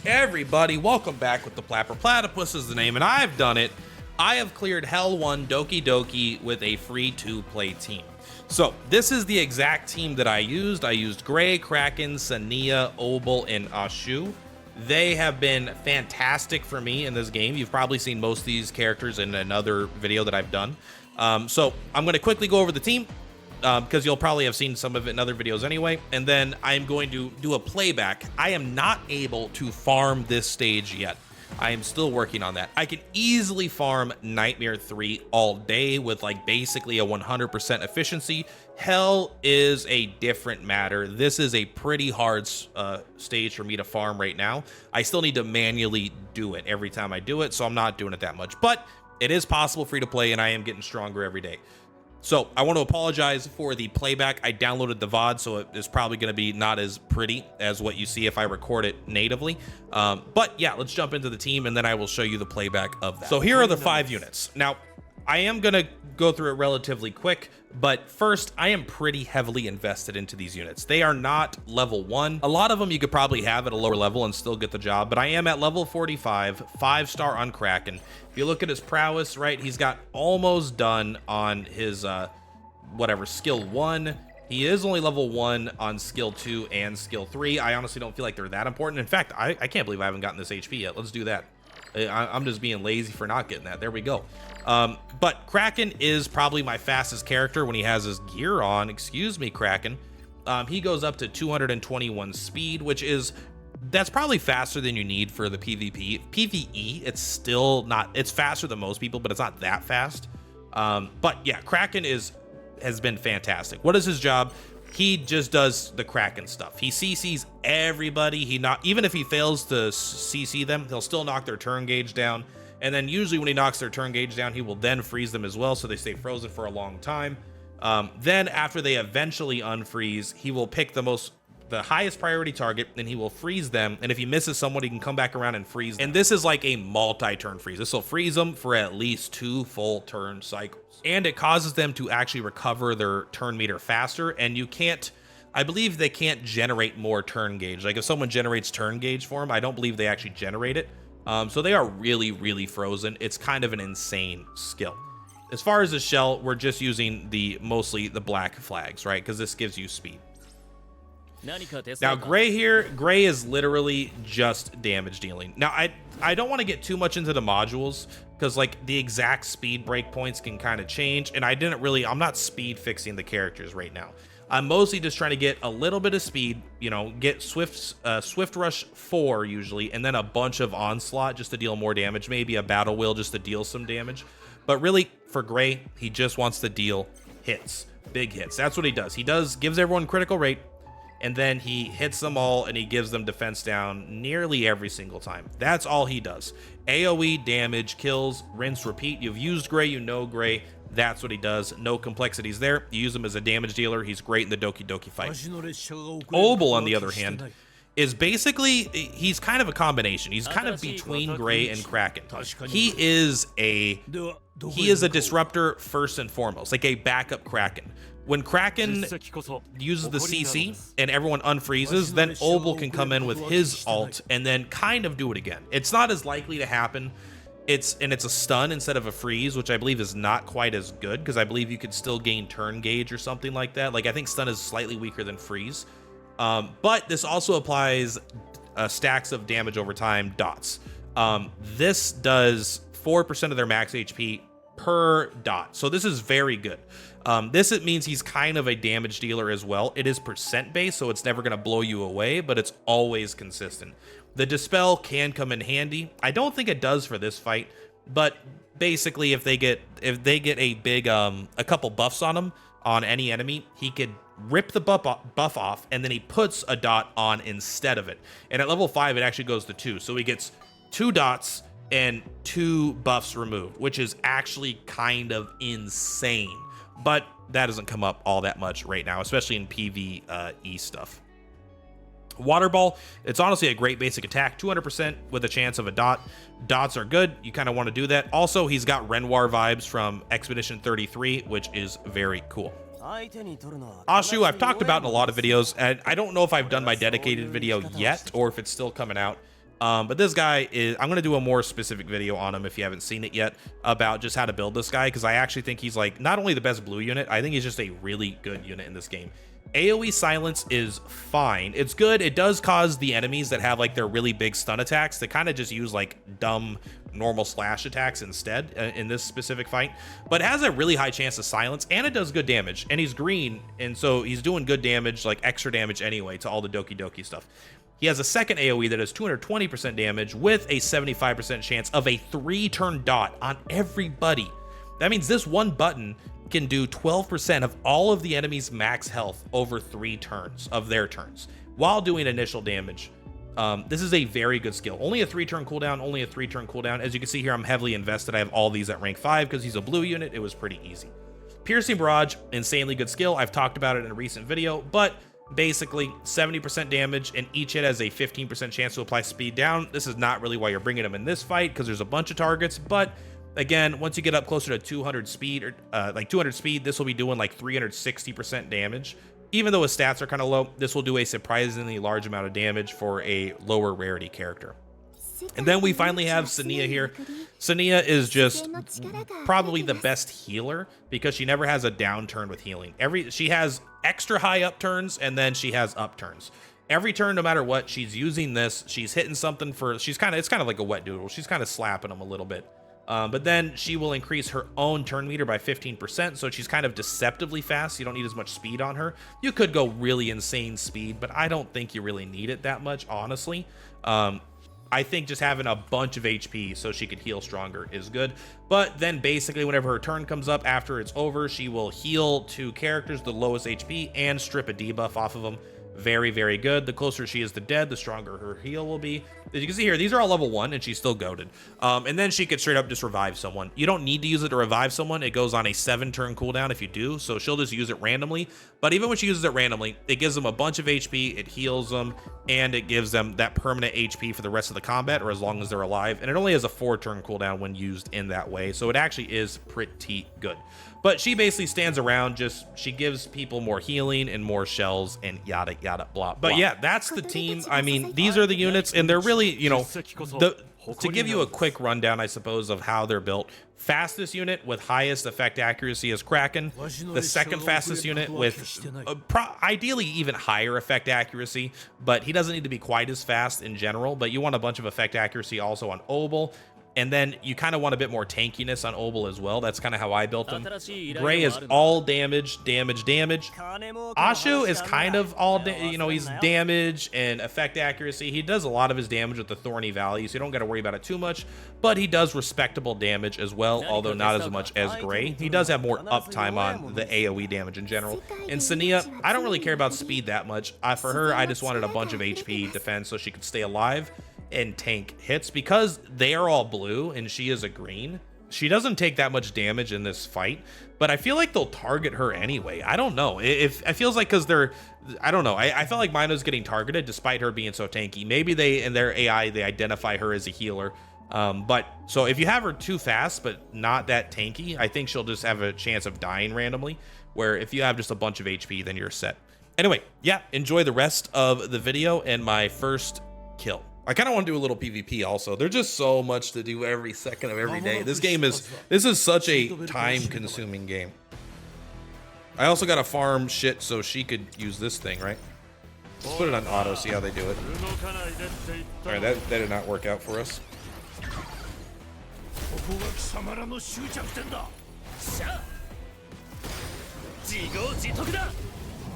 Everybody, welcome back with the Purplatypus is the name, and I've done it. I have cleared Hell 1 DokiDoki with a free-to-play team. So this is the exact team that I used. I used Gray, Kraken, Sania, Obel, and Ashu. They have been fantastic for me in this game. You've probably seen most of these characters in another video that I've done. So I'm going to quickly go over the team, because you'll probably have seen some of it in other videos anyway, and then I'm going to do a playback. I am not able to farm this stage yet. I am still working on that. I can easily farm Nightmare 3 all day with like basically a 100% efficiency. Hell is a different matter. This is a pretty hard stage for me to farm right now. I still need to manually do it every time I do it, so I'm not doing it that much, but it is possible free to play, and I am getting stronger every day. So I want to apologize for the playback. I downloaded the VOD, so it is probably going to be not as pretty as what you see if I record it natively. But yeah, let's jump into the team, and then I will show you the playback of that. So here are the 5 units. Now, I am going to go through it relatively quick, but first, I am pretty heavily invested into these units. They are not level 1. A lot of them you could probably have at a lower level and still get the job, but I am at level 45, 5-star on Kraken. If you look at his prowess, right, he's got almost done on his, whatever, skill 1. He is only level 1 on skill 2 and skill 3. I honestly don't feel like they're that important. In fact, I can't believe I haven't gotten this HP yet. Let's do that. I'm just being lazy for not getting that. There we go. But Kraken is probably my fastest character when he has his gear on. Excuse me, Kraken. He goes up to 221 speed, which is, that's probably faster than you need for the PvP. PvE, it's still not, it's faster than most people, but it's not that fast. But yeah, Kraken has been fantastic. What is his job? He just does the Kraken stuff. He CCs everybody. Even if he fails to CC them, he'll still knock their turn gauge down. And then usually when he knocks their turn gauge down, he will then freeze them as well, so they stay frozen for a long time. Then after they eventually unfreeze, he will pick the highest priority target, and he will freeze them. And if he misses someone, he can come back around and freeze them. And this is like a multi-turn freeze. This will freeze them for at least 2 full turn cycles. And it causes them to actually recover their turn meter faster. And you can't, I believe they can't generate more turn gauge. Like if someone generates turn gauge for them, I don't believe they actually generate it. So they are really, really frozen. It's kind of an insane skill. As far as the shell, we're just using mostly the black flags, right? Because this gives you speed. Now Gray here, Gray is literally just damage dealing. Now I don't want to get too much into the modules, because like the exact speed breakpoints can kind of change, and I'm not speed fixing the characters right now. I'm mostly just trying to get a little bit of speed, you know, get Swift Rush 4 usually, and then a bunch of Onslaught just to deal more damage, maybe a Battle Wheel just to deal some damage. But really, for Gray, he just wants to deal hits, big hits. That's what he does. He gives everyone critical rate, and then he hits them all, and he gives them defense down nearly every single time. That's all he does. AoE, damage, kills, rinse, repeat. You've used Gray, you know Gray. That's what he does. No complexities there. You use him as a damage dealer. He's great in the DokiDoki fight. Obel, on the other hand, is basically, he's kind of a combination. He's kind of between Gray and Kraken. He is a disruptor first and foremost, like a backup Kraken. When Kraken uses the CC and everyone unfreezes, then Obel can come in with his ult and then kind of do it again. It's not as likely to happen. It's a stun instead of a freeze, which I believe is not quite as good, because I believe you could still gain turn gauge or something like that. Like I think stun is slightly weaker than freeze. But this also applies stacks of damage over time dots. This does 4% of their max HP per dot. So this is very good. It means he's kind of a damage dealer as well. It is percent based, so it's never going to blow you away, but it's always consistent. The Dispel can come in handy. I don't think it does for this fight, but basically if they get a big a couple buffs on him, on any enemy, he could rip the buff off, and then he puts a dot on instead of it. And at level 5 it actually goes to 2, so he gets 2 dots and 2 buffs removed, which is actually kind of insane. But that doesn't come up all that much right now, especially in PvE stuff. Water Ball, it's honestly a great basic attack, 200% with a chance of a dot. Dots are good. You kind of want to do that. Also, he's got Renoir vibes from Expedition 33, which is very cool. Ashu, I've talked about in a lot of videos, and I don't know if I've done my dedicated video yet or if it's still coming out. But this guy is, I'm going to do a more specific video on him if you haven't seen it yet, about just how to build this guy, because I actually think he's like not only the best blue unit, I think he's just a really good unit in this game. AoE silence is fine. It's good. It does cause the enemies that have like their really big stun attacks to kind of just use like dumb normal slash attacks instead in this specific fight, but it has a really high chance of silence, and it does good damage, and he's green, and so he's doing good damage, like extra damage anyway to all the DokiDoki stuff. He has a second AoE that is 220% damage with a 75% chance of a 3-turn dot on everybody. That means this one button can do 12% of all of the enemy's max health over 3 turns of their turns while doing initial damage. This is a very good skill. Only a 3-turn cooldown, only a 3-turn cooldown. As you can see here, I'm heavily invested. I have all these at rank 5 because he's a blue unit. It was pretty easy. Piercing Barrage, insanely good skill. I've talked about it in a recent video, but basically 70% damage, and each hit has a 15% chance to apply speed down. This is not really why you're bringing him in this fight, because there's a bunch of targets, but again, once you get up closer to 200 speed, or like 200 speed, this will be doing like 360% damage. Even though his stats are kind of low, this will do a surprisingly large amount of damage for a lower rarity character. And then we finally have Sania here. Sania is just probably the best healer because she never has a downturn with healing. She has extra high upturns, and then she has upturns. Every turn, no matter what, she's using this. She's hitting something for, it's kind of like a wet noodle. She's kind of slapping them a little bit. But then she will increase her own turn meter by 15%, so she's kind of deceptively fast. You don't need as much speed on her. You could go really insane speed, but I don't think you really need it that much, honestly. I think just having a bunch of HP so she could heal stronger is good. But then basically whenever her turn comes up after it's over, she will heal 2 characters the lowest HP and strip a debuff off of them. Very, very good. The closer she is to dead, the stronger her heal will be. As you can see here, these are all level 1, and she's still goated. And then she could straight up just revive someone. You don't need to use it to revive someone. It goes on a 7-turn cooldown if you do, so she'll just use it randomly. But even when she uses it randomly, it gives them a bunch of HP, it heals them, and it gives them that permanent HP for the rest of the combat, or as long as they're alive. And it only has a 4-turn cooldown when used in that way, so it actually is pretty good. But she basically stands around, she gives people more healing and more shells and yada yada blah. But yeah, that's the team. I mean, these are the units, and they're really, you know, to give you a quick rundown, I suppose, of how they're built. Fastest unit with highest effect accuracy is Kraken. The second fastest unit with ideally even higher effect accuracy, but he doesn't need to be quite as fast in general, but you want a bunch of effect accuracy also on Obel. And then you kind of want a bit more tankiness on Obel as well. That's kind of how I built him. Gray is all damage, damage, damage. Ashu is kind of all, he's damage and effect accuracy. He does a lot of his damage with the Thorny Valley, so you don't got to worry about it too much. But he does respectable damage as well, although not as much as Gray. He does have more uptime on the AoE damage in general. And Sania, I don't really care about speed that much. For her, I just wanted a bunch of HP defense so she could stay alive and tank hits. Because they are all blue and she is a green, she doesn't take that much damage in this fight, but I feel like they'll target her anyway. I don't know, it feels like, because I don't know, I felt like Mino's getting targeted despite her being so tanky. Maybe in their AI they identify her as a healer, but so if you have her too fast but not that tanky, I think she'll just have a chance of dying randomly, where if you have just a bunch of HP, then you're set. Anyway, yeah, enjoy the rest of the video and my first kill. I kind of want to do a little PvP also. There's just so much to do every second of every day. This is such a time-consuming game. I also got to farm shit so she could use this thing, right? Let's put it on auto, see how they do it. All right, that did not work out for us.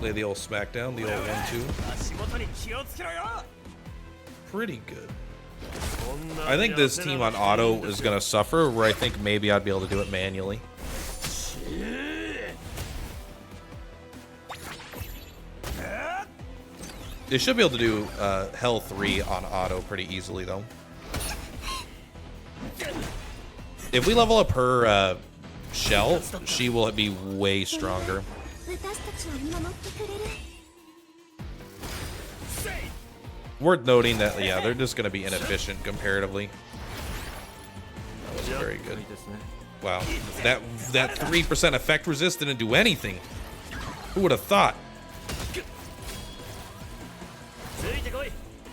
Lay the old smackdown, the old 1-2. Pretty good. I think this team on auto is gonna suffer, where I think maybe I'd be able to do it manually. They should be able to do Hell 3 on auto pretty easily though. If we level up her shell, she will be way stronger. Worth noting that, yeah, they're just going to be inefficient comparatively. That was very good. Wow, that 3% effect resist didn't do anything. Who would have thought?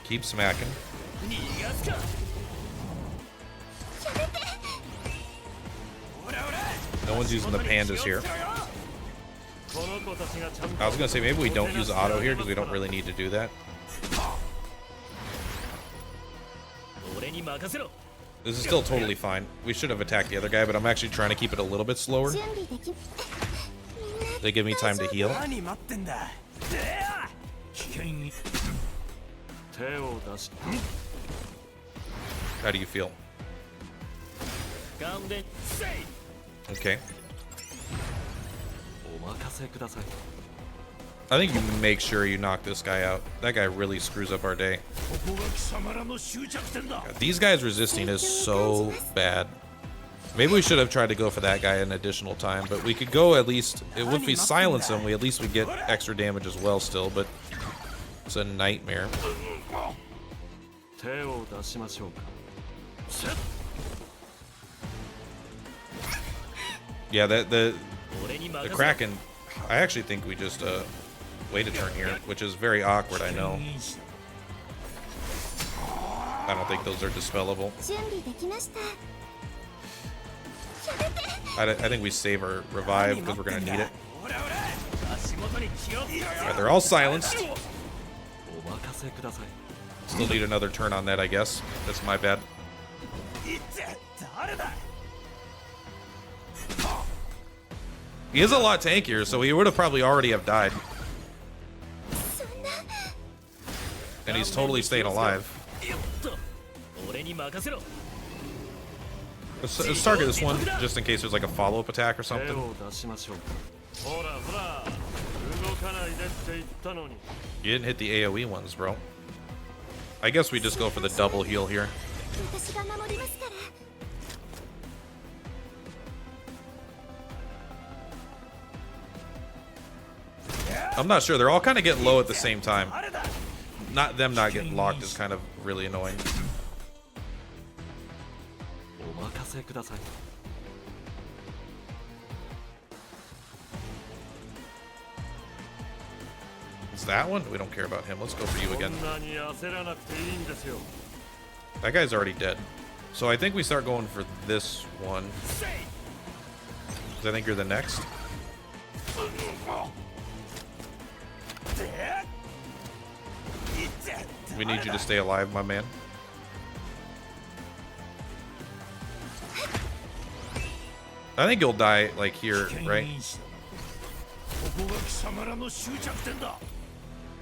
Keep smacking. No one's using the pandas here. I was gonna say maybe we don't use auto here because we don't really need to do that. This is still totally fine. We should have attacked the other guy, but I'm actually trying to keep it a little bit slower. They give me time to heal. How do you feel? Okay. I think you make sure you knock this guy out. That guy really screws up our day. God, these guys resisting is so bad. Maybe we should have tried to go for that guy an additional time, but we could go at least, if we silence him, we at least would get extra damage as well still, but it's a nightmare. Yeah, the Kraken, I actually think we just wait a turn here, which is very awkward, I know. I don't think those are dispellable. I think we save our revive because we're going to need it. Alright, they're all silenced. Still need another turn on that, I guess. That's my bad. He is a lot tankier, so he would have probably already have died. And he's totally staying alive. Let's target this one, just in case there's like a follow-up attack or something. You didn't hit the AoE ones, bro. I guess we just go for the double heal here. I'm not sure. They're all kind of getting low at the same time. Not getting locked is kind of really annoying. It's that one? We don't care about him. Let's go for you again. That guy's already dead. So I think we start going for this one. 'Cause I think you're the next. We need you to stay alive, my man. I think you'll die, like, here, right?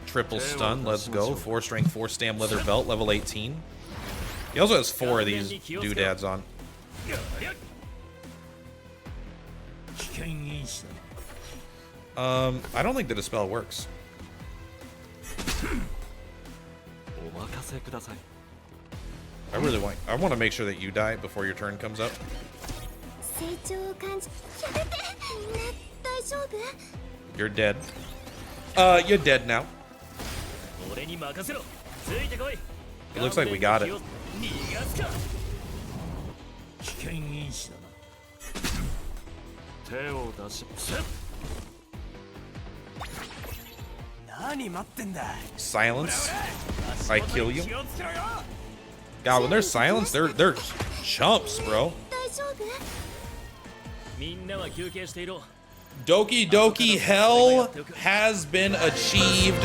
Triple stun, let's go. 4 strength, 4 stam leather belt, level 18. He also has 4 of these doodads on. I don't think the dispel works. I want to make sure that you die before your turn comes up. You're dead. You're dead now. It looks like we got it. Silence. I kill you. God, when they're silenced, they're chumps, bro. DokiDoki hell has been achieved.